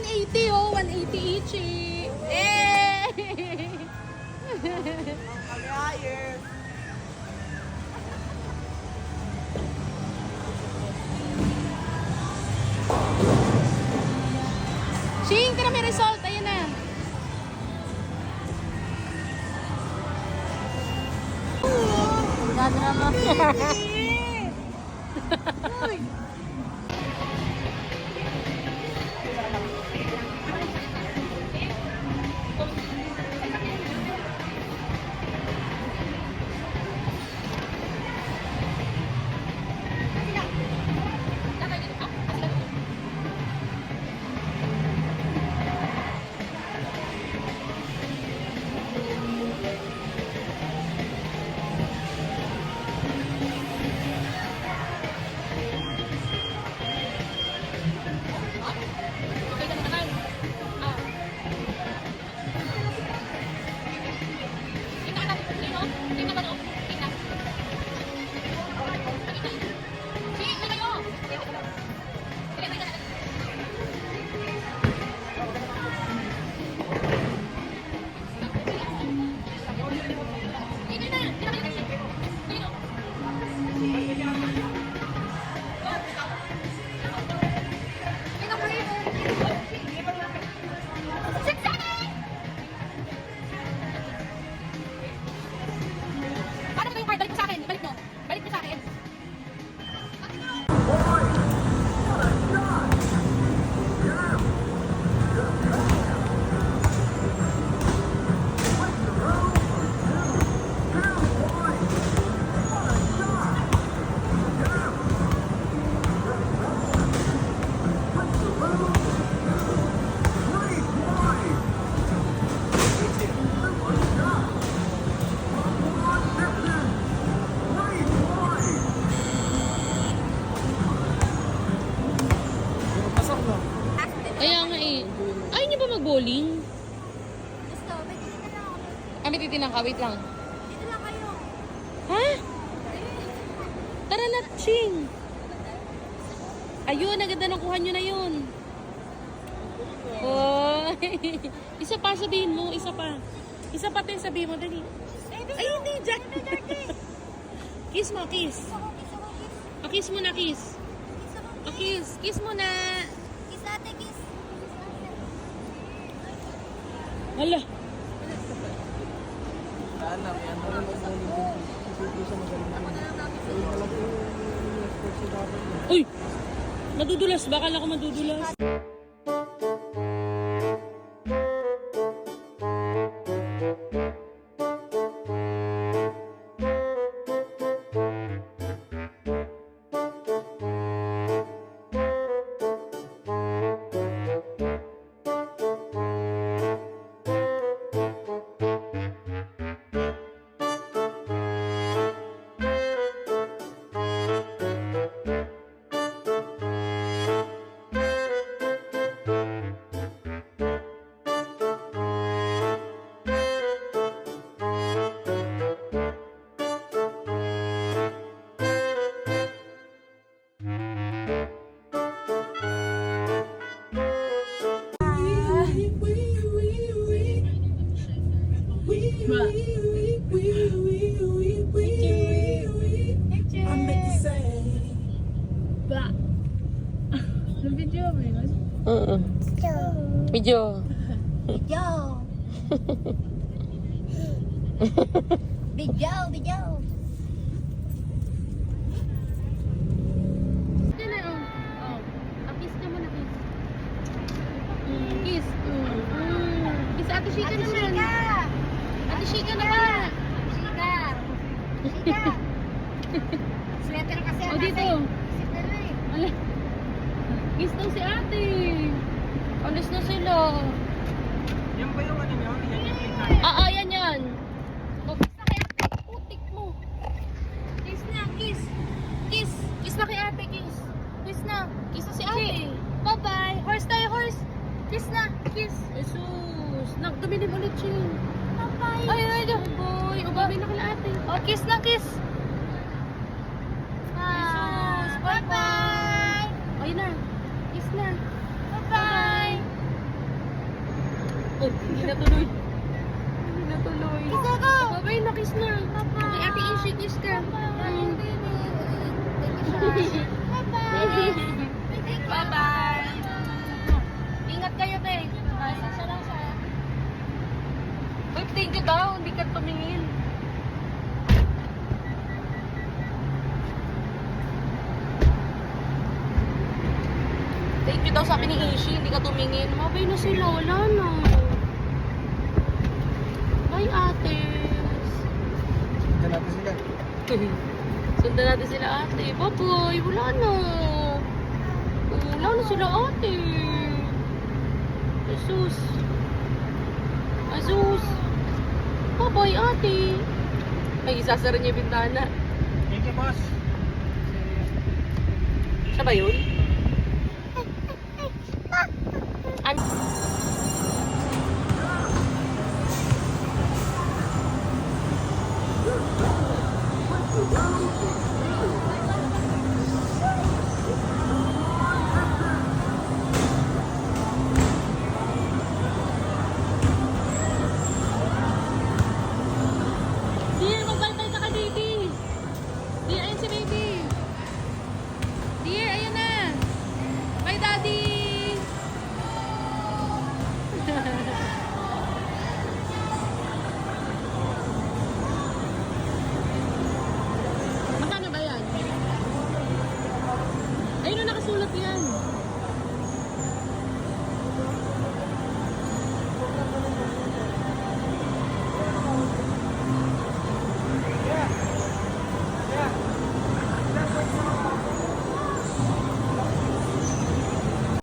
180 oh. 180 each eh. Ching, tira may result. Ayan na. Gadrama. Kaya nga eh. Ayaw niyo ba mag-bowling? Gusto, may dito na ako. Kami titinang ka. Wait lang. Dito lang kayo. Ha? Tara na, Ching. Ayun, agad na nakuha nyo na yun. Oh. Isa pa, sabihin mo. Isa pa. Isa pa din, sabihin mo. Dali. Ay, hindi, Jack. Kiss mo, kiss. Kiss mo na, kiss. Kiss. Kiss mo na. Kiss ate, kiss. Hala. Uy! Madudulas. Baka lang ako madudulas. Video. Video. Video, video. Yan na, oh. Kiss ka muna, kiss. Kiss. Kiss Ate Shika naman. Ate Shika naman. Shika. Shika. Sweater kasi O, dito. Ala. Kiss daw si ate. Alis na sila. Yan ba yung ano nyo? Yan yung Yan yan. O, kiss na kay ate. Putik mo. Kiss na, kiss. Kiss. Kiss na kay ate, kiss. Kiss na. Kiss na si ate. Bye-bye. Horse tayo, horse. Kiss na. Kiss. Jesus. Dumilim ulit siya. Bye-bye. Ay, boy. Ubabi na kila ate. O, kiss na, kiss. Jesus. Bye-bye. Ayun na. Kiss na. Bye-bye. Uy, hindi na tuloy. Hindi na tuloy. Kiss ako. Babay na, kiss na. Bye-bye. Kay Ate Ishi, kiss ka. Bye-bye. Bye-bye. Bye-bye. Ingat kayo, te. Uy, thank you daw. Hindi ka tumingin. Thank you daw, sabi ni Ishi. Hindi ka tumingin. Mabay na sila. Wala na. Bye, ate. Yan natin sila. Sundan natin sila, ate. Bye-bye. Wala na. Wala na sila, ate. Jesus. Jesus. Bye-bye, ate. Ay, isasara niya yung bintana. Thank you, boss. Siya ba yun? Ano?